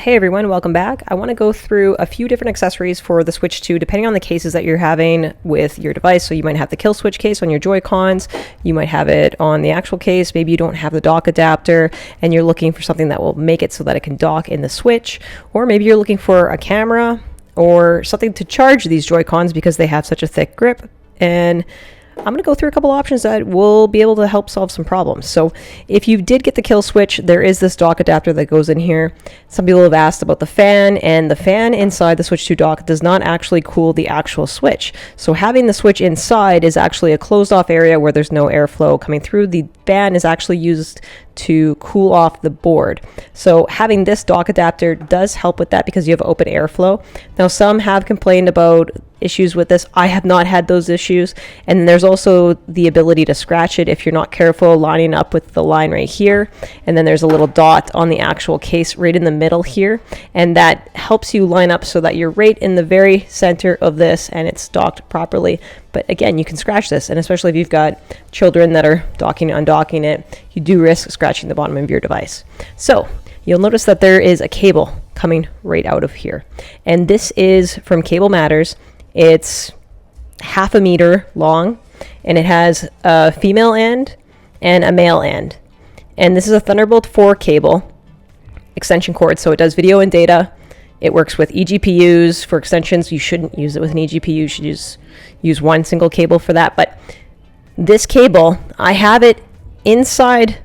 Hey everyone, welcome back. I want to go through a few different accessories for the Switch 2 depending on the cases that you're having with your device. So you might have the Killswitch case on your Joy-Cons, you might have it on the actual case, maybe you don't have the dock adapter and you're looking for something that will make it so that it can dock in the Switch, or maybe you're looking for a camera or something to charge these Joy-Cons because they have such a thick grip. And I'm going to go through a couple options that will be able to help solve some problems. So if you did get the Killswitch, there is this dock adapter that goes in here. Some people have asked about the fan, and the fan inside the Switch 2 dock does not actually cool the actual Switch. So having the Switch inside is actually a closed off area where there's no airflow coming through. The fan is actually used to cool off the board. So having this dock adapter does help with that because you have open airflow. Now some have complained about issues with this. I have not had those issues. And there's also the ability to scratch it if you're not careful, lining up with the line right here. And then there's a little dot on the actual case right in the middle here. And that helps you line up so that you're right in the very center of this and it's docked properly. But again, you can scratch this, and especially if you've got children that are docking and undocking it, you do risk scratching the bottom of your device. So you'll notice that there is a cable coming right out of here. And this is from Cable Matters. It's 1/2 meter long, and it has a female end and a male end. And this is a Thunderbolt 4 cable extension cord, so it does video and data. It works with eGPUs for extensions. You shouldn't use it with an eGPU. You should use one single cable for that. But this cable, I have it inside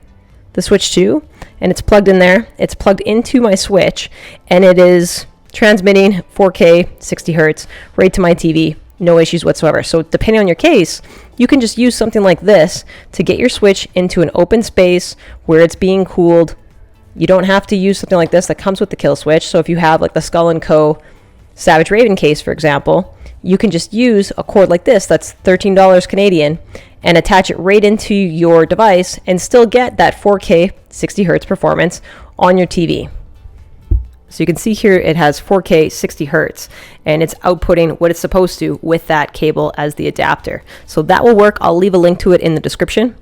the Switch 2, and it's plugged in there. It's plugged into my Switch, and it is transmitting 4K 60 hertz right to my TV. No issues whatsoever. So depending on your case, you can just use something like this to get your Switch into an open space where it's being cooled. You don't have to use something like this that comes with the Killswitch. So if you have like the Skull & Co. Savage Raven case, for example, you can just use a cord like this that's $13 Canadian and attach it right into your device and still get that 4K 60 hertz performance on your TV. So you can see here it has 4K 60 hertz and it's outputting what it's supposed to with that cable as the adapter. So that will work. I'll leave a link to it in the description.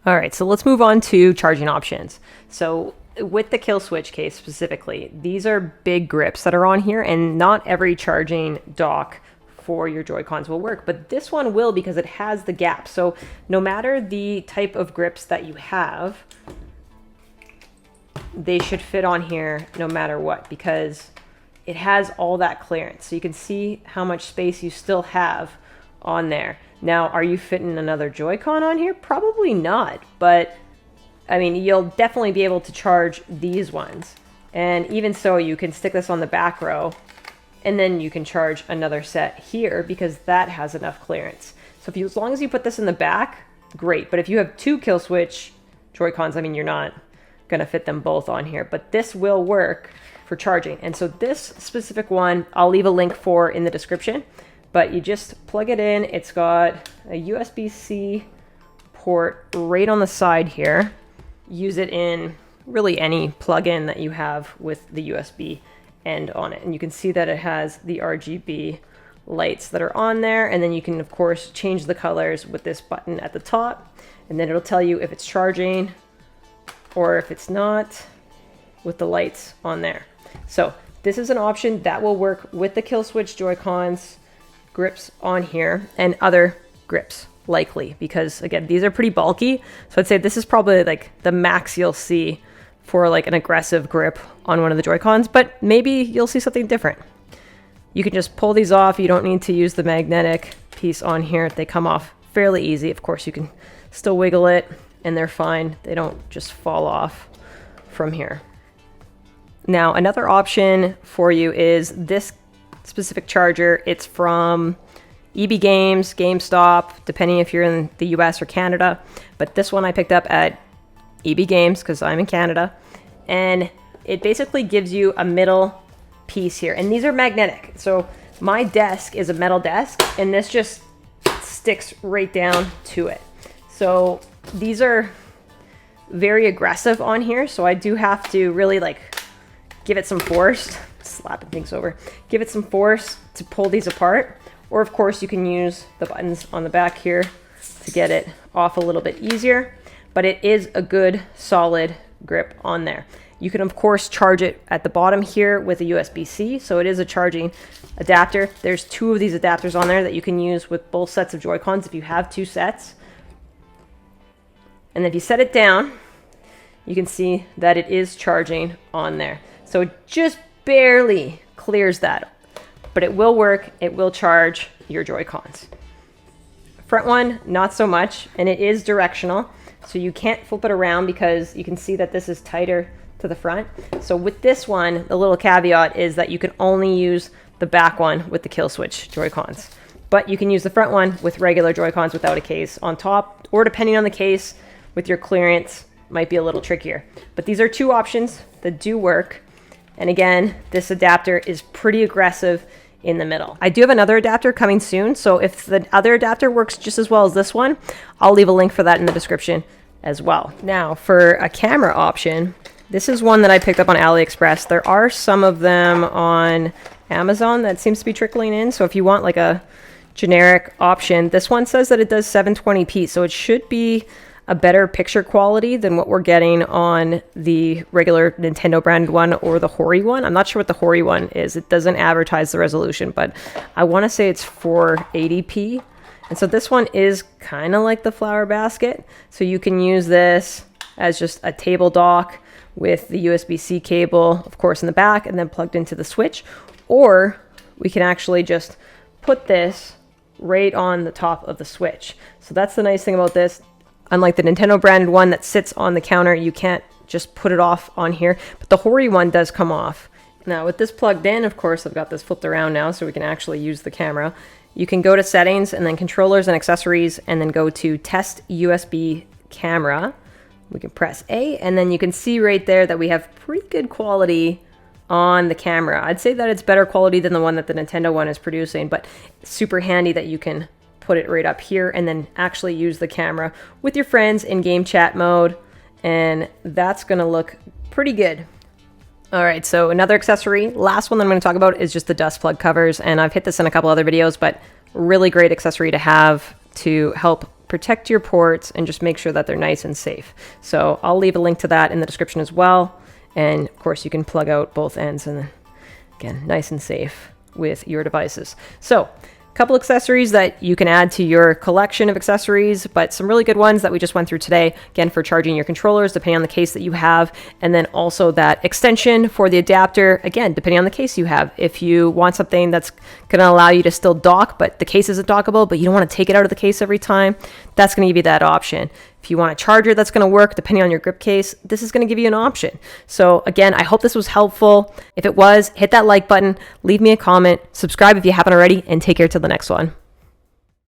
All right, so let's move on to charging options. So with the Killswitch case specifically, these are big grips that are on here, and not every charging dock for your Joy-Cons will work, but this one will because it has the gap. So no matter the type of grips that you have, they should fit on here no matter what, because it has all that clearance. So you can see how much space you still have on there. Now, are you fitting another Joy-Con on here? Probably not, but I mean, you'll definitely be able to charge these ones. And even so, you can stick this on the back row and then you can charge another set here because that has enough clearance. So as long as you put this in the back, great. But if you have two Killswitch Joy-Cons, I mean, you're not gonna fit them both on here, but this will work for charging. And so this specific one, I'll leave a link for in the description. But you just plug it in. It's got a USB-C port right on the side here. Use it in really any plug-in that you have with the USB end on it. And you can see that it has the RGB lights that are on there. And then you can, of course, change the colors with this button at the top. And then it'll tell you if it's charging or if it's not with the lights on there. So this is an option that will work with the Killswitch Joy-Cons grips on here and other grips likely, because again, these are pretty bulky. So I'd say this is probably like the max you'll see for like an aggressive grip on one of the Joy-Cons, but maybe you'll see something different. You can just pull these off. You don't need to use the magnetic piece on here. They come off fairly easy. Of course, you can still wiggle it and they're fine. They don't just fall off from here. Now, another option for you is this specific charger. It's from EB Games, Gamestop, depending if you're in the US or Canada. But this one I picked up at EB Games because I'm in Canada. And it basically gives you a middle piece here. And these are magnetic. So my desk is a metal desk and this just sticks right down to it. So these are very aggressive on here. So I do have to really like give it some force. Slapping things over. Give it some force to pull these apart. Or of course you can use the buttons on the back here to get it off a little bit easier. But it is a good solid grip on there. You can of course charge it at the bottom here with a USB-C, so it is a charging adapter. There's 2 of these adapters on there that you can use with both sets of Joy-Cons if you have 2 sets. And if you set it down, you can see that it is charging on there. So it just barely clears that, but it will work. It will charge your Joy-Cons. Front one, not so much, and it is directional, so you can't flip it around because you can see that this is tighter to the front. So with this one, the little caveat is that you can only use the back one with the Killswitch Joy-Cons, but you can use the front one with regular Joy-Cons without a case on top, or depending on the case, with your clearance, might be a little trickier. But these are 2 options that do work. And again, this adapter is pretty aggressive in the middle. I do have another adapter coming soon, so if the other adapter works just as well as this one, I'll leave a link for that in the description as well. Now, for a camera option, this is one that I picked up on Aliexpress. There are some of them on Amazon that seems to be trickling in, so if you want like a generic option, this one says that it does 720p, so it should be a better picture quality than what we're getting on the regular Nintendo branded one or the Hori one. I'm not sure what the Hori one is. It doesn't advertise the resolution, but I want to say it's 480p. And so this one is kind of like the flower basket. So you can use this as just a table dock with the USB-C cable, of course, in the back, and then plugged into the Switch. Or we can actually just put this right on the top of the Switch. So that's the nice thing about this. Unlike the Nintendo branded one that sits on the counter, you can't just put it off on here, but the Hori one does come off. Now with this plugged in, of course, I've got this flipped around now so we can actually use the camera. You can go to settings and then controllers and accessories and then go to test USB camera. We can press A and then you can see right there that we have pretty good quality on the camera. I'd say that it's better quality than the one that the Nintendo one is producing, but it's super handy that you can put it right up here and then actually use the camera with your friends in game chat mode, and that's gonna look pretty good. All right, so another accessory, last one that I'm gonna talk about is just the dust plug covers, and I've hit this in a couple other videos, but really great accessory to have to help protect your ports and just make sure that they're nice and safe. So I'll leave a link to that in the description as well, and of course you can plug out both ends and then, again, nice and safe with your devices. So couple accessories that you can add to your collection of accessories, but some really good ones that we just went through today, again, for charging your controllers, depending on the case that you have, and then also that extension for the adapter, again, depending on the case you have. If you want something that's going to allow you to still dock, but the case isn't dockable, but you don't want to take it out of the case every time, that's going to give you that option. If you want a charger that's going to work, depending on your grip case, this is going to give you an option. So again, I hope this was helpful. If it was, hit that like button, leave me a comment, subscribe if you haven't already, and take care till the next one.